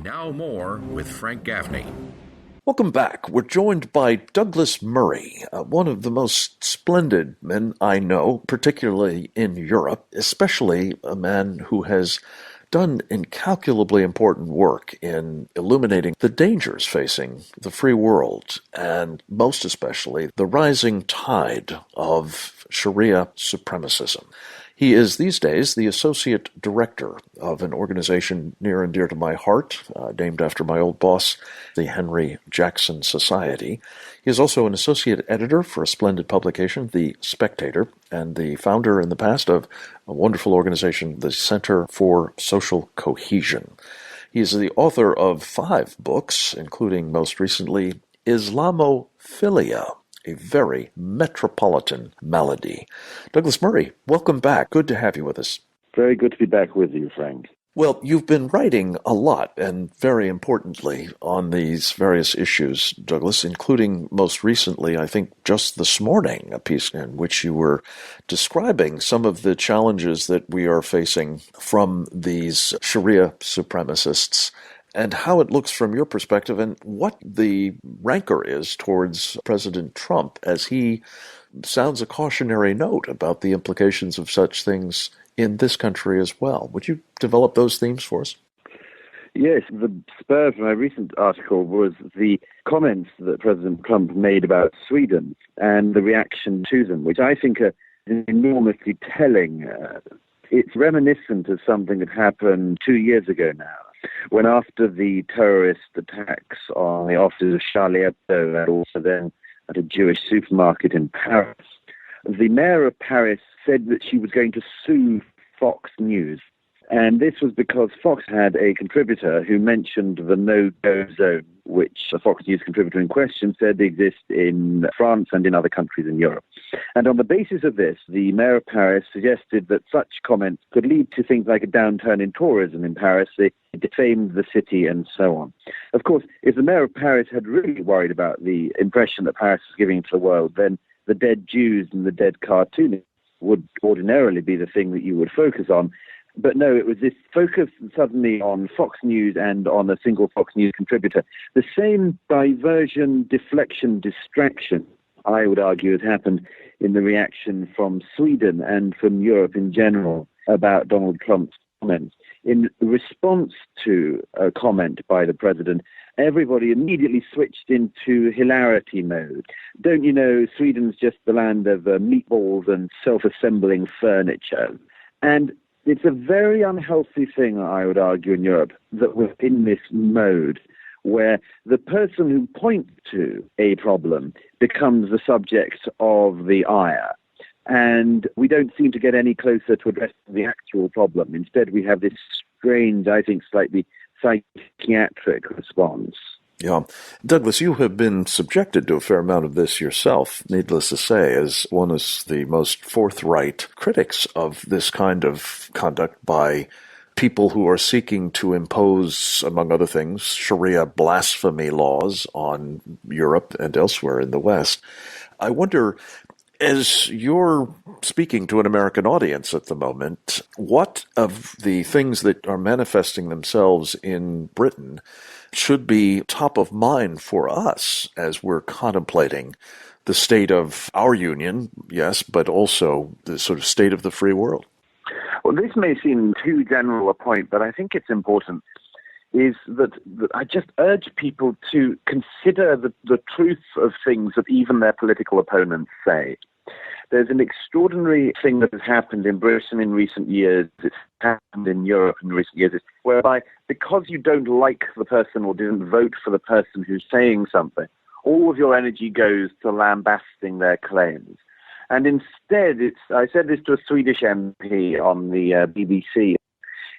Now more with Frank Gaffney. Welcome back. We're joined by Douglas Murray, one of the most splendid men I know, particularly in Europe, especially a man who has done incalculably important work in illuminating the dangers facing the free world, and most especially the rising tide of Sharia supremacism. He is these days the associate director of an organization near and dear to my heart, named after my old boss, the Henry Jackson Society. He is also an associate editor for a splendid publication, The Spectator, and the founder in the past of a wonderful organization, the Center for Social Cohesion. He is the author of 5 books, including most recently Islamophilia, a very metropolitan malady. Douglas Murray, welcome back. Good to have you with us. Very good to be back with you, Frank. Well, you've been writing a lot, and very importantly, on these various issues, Douglas, including most recently, I think just this morning, a piece in which you were describing some of the challenges that we are facing from these Sharia supremacists and how it looks from your perspective and what the rancor is towards President Trump as he sounds a cautionary note about the implications of such things in this country as well. Would you develop those themes for us? Yes, the spur for my recent article was the comments that President Trump made about Sweden and the reaction to them, which I think are enormously telling. It's reminiscent of something that happened 2 years ago now, when after the terrorist attacks on the offices of Charlie Hebdo and also then at a Jewish supermarket in Paris, the mayor of Paris said that she was going to sue Fox News. And this was because Fox had a contributor who mentioned the no-go zone, which a Fox News contributor in question said exists in France and in other countries in Europe. And on the basis of this, the mayor of Paris suggested that such comments could lead to things like a downturn in tourism in Paris. They defamed the city and so on. Of course, if the mayor of Paris had really worried about the impression that Paris was giving to the world, then the dead Jews and the dead cartoonists would ordinarily be the thing that you would focus on. But no, it was this focus suddenly on Fox News and on a single Fox News contributor. The same diversion, deflection, distraction, I would argue, has happened in the reaction from Sweden and from Europe in general about Donald Trump's comments. In response to a comment by the president, everybody immediately switched into hilarity mode. Don't you know, Sweden's just the land of meatballs and self-assembling furniture. And it's a very unhealthy thing, I would argue, in Europe, that we're in this mode where the person who points to a problem becomes the subject of the ire. And we don't seem to get any closer to addressing the actual problem. Instead, we have this strange, I think, slightly psychiatric response. Yeah. Douglas, you have been subjected to a fair amount of this yourself, needless to say, as one of the most forthright critics of this kind of conduct by people who are seeking to impose, among other things, Sharia blasphemy laws on Europe and elsewhere in the West. I wonder, as you're speaking to an American audience at the moment, what of the things that are manifesting themselves in Britain should be top of mind for us as we're contemplating the state of our union, yes, but also the sort of state of the free world? Well, this may seem too general a point, but I think it's important, is that I just urge people to consider the truth of things that even their political opponents say. There's an extraordinary thing that has happened in Britain in recent years. It's happened in Europe in recent years, whereby because you don't like the person or didn't vote for the person who's saying something, all of your energy goes to lambasting their claims. And instead, I said this to a Swedish MP on the BBC,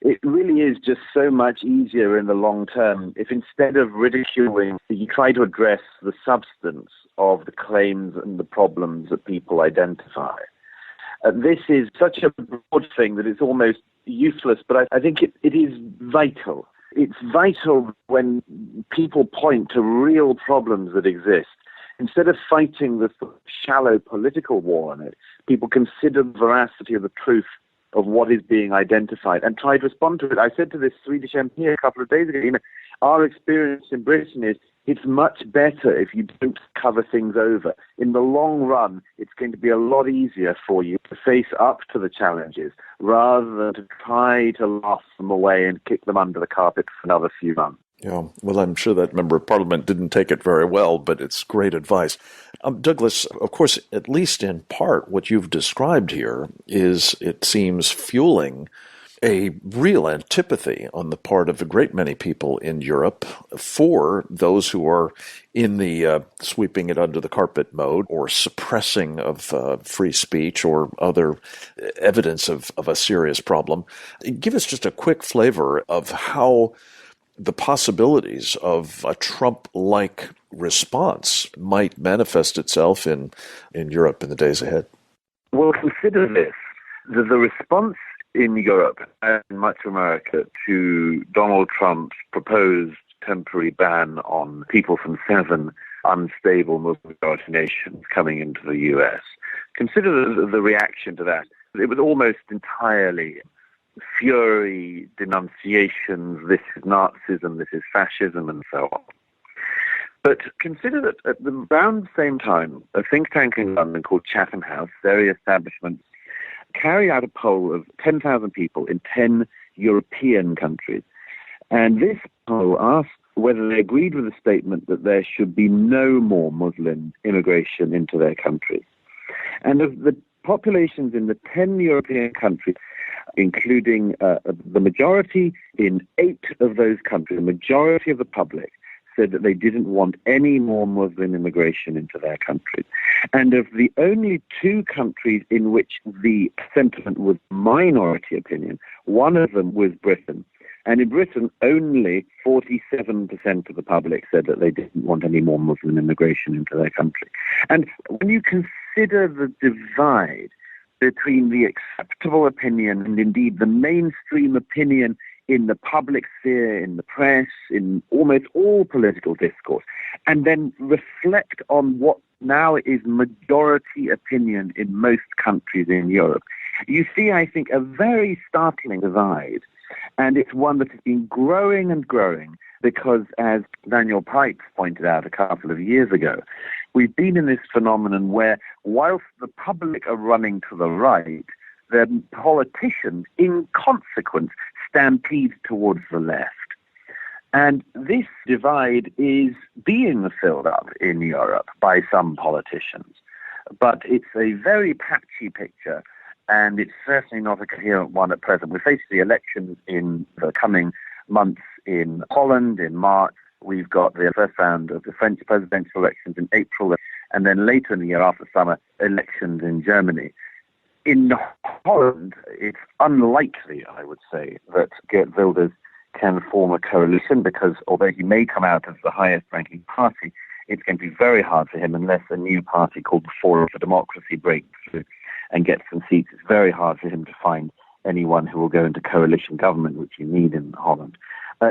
it really is just so much easier in the long term if instead of ridiculing, you try to address the substance of the claims and the problems that people identify. This is such a broad thing that it's almost useless, but I think it is vital. It's vital when people point to real problems that exist. Instead of fighting the shallow political war on it, people consider the veracity of the truth of what is being identified and try to respond to it. I said to this Swedish MP a couple of days ago, our experience in Britain is it's much better if you don't cover things over. In the long run, it's going to be a lot easier for you to face up to the challenges rather than to try to laugh them away and kick them under the carpet for another few months. Yeah, well, I'm sure that member of parliament didn't take it very well, but it's great advice. Douglas, of course, at least in part, what you've described here is, it seems, fueling a real antipathy on the part of a great many people in Europe for those who are in the sweeping it under the carpet mode or suppressing of free speech or other evidence of a serious problem. Give us just a quick flavor of how the possibilities of a Trump-like response might manifest itself in Europe in the days ahead. Well, consider this. The response in Europe and much of America to Donald Trump's proposed temporary ban on people from 7 unstable Muslim-majority nations coming into the U.S. Consider the reaction to that. It was almost entirely fury, denunciations, this is Nazism, this is fascism, and so on. But consider that at around the same time, a think tank in London called Chatham House, very establishment, carried out a poll of 10,000 people in 10 European countries. And this poll asked whether they agreed with the statement that there should be no more Muslim immigration into their countries. And of the populations in the 10 European countries, including the majority in 8 of those countries, the majority of the public said that they didn't want any more Muslim immigration into their countries. And of the only 2 countries in which the sentiment was minority opinion, one of them was Britain. And in Britain, only 47% of the public said that they didn't want any more Muslim immigration into their country. And when you consider the divide between the acceptable opinion and indeed the mainstream opinion in the public sphere, in the press, in almost all political discourse, and then reflect on what now is majority opinion in most countries in Europe, you see, I think, a very startling divide. And it's one that has been growing and growing because, as Daniel Pipes pointed out a couple of years ago, we've been in this phenomenon where, whilst the public are running to the right, the politicians, in consequence, stampede towards the left. And this divide is being filled up in Europe by some politicians. But it's a very patchy picture, and it's certainly not a coherent one at present. We face the elections in the coming months in Holland in March. We've got the first round of the French presidential elections in April, and then later in the year after summer, elections in Germany. In Holland, it's unlikely, I would say, that Geert Wilders can form a coalition because although he may come out as the highest-ranking party, it's going to be very hard for him unless a new party called the Forum for Democracy breaks through and gets some seats. It's very hard for him to find anyone who will go into coalition government, which you need in Holland.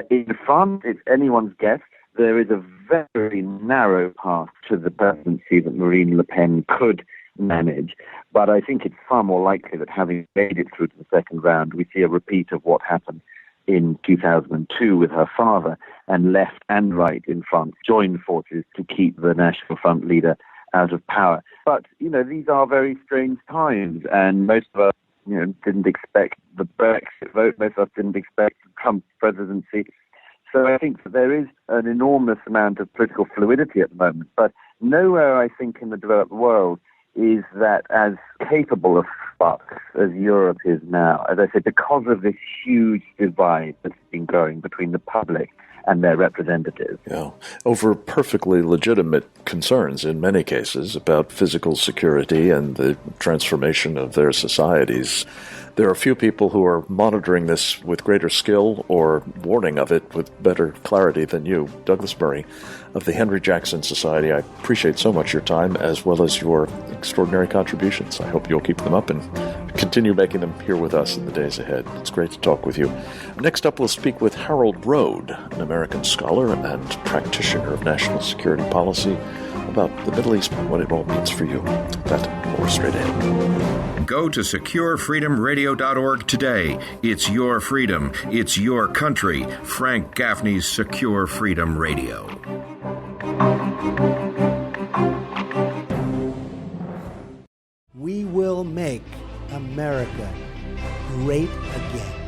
In France, it's anyone's guess. There is a very narrow path to the presidency that Marine Le Pen could manage, but I think it's far more likely that having made it through to the second round, we see a repeat of what happened in 2002 with her father, and left and right in France joined forces to keep the National Front leader out of power. But, these are very strange times, and most of us, didn't expect the Brexit vote. Most of us didn't expect Trump's presidency. So I think that there is an enormous amount of political fluidity at the moment, but nowhere, I think, in the developed world is that as capable of flux as Europe is now, as I said, because of this huge divide that's been growing between the public and their representatives. Yeah, over perfectly legitimate concerns in many cases about physical security and the transformation of their societies. There are a few people who are monitoring this with greater skill or warning of it with better clarity than you. Douglas Murray of the Henry Jackson Society, I appreciate so much your time as well as your extraordinary contributions. I hope you'll keep them up and continue making them here with us in the days ahead. It's great to talk with you. Next up, we'll speak with Harold Rode, an American scholar and practitioner of national security policy, about the Middle East and what it all means for you. That more straight ahead. Go to SecureFreedomRadio.org today. It's your freedom. It's your country. Frank Gaffney's Secure Freedom Radio. We will make America great again.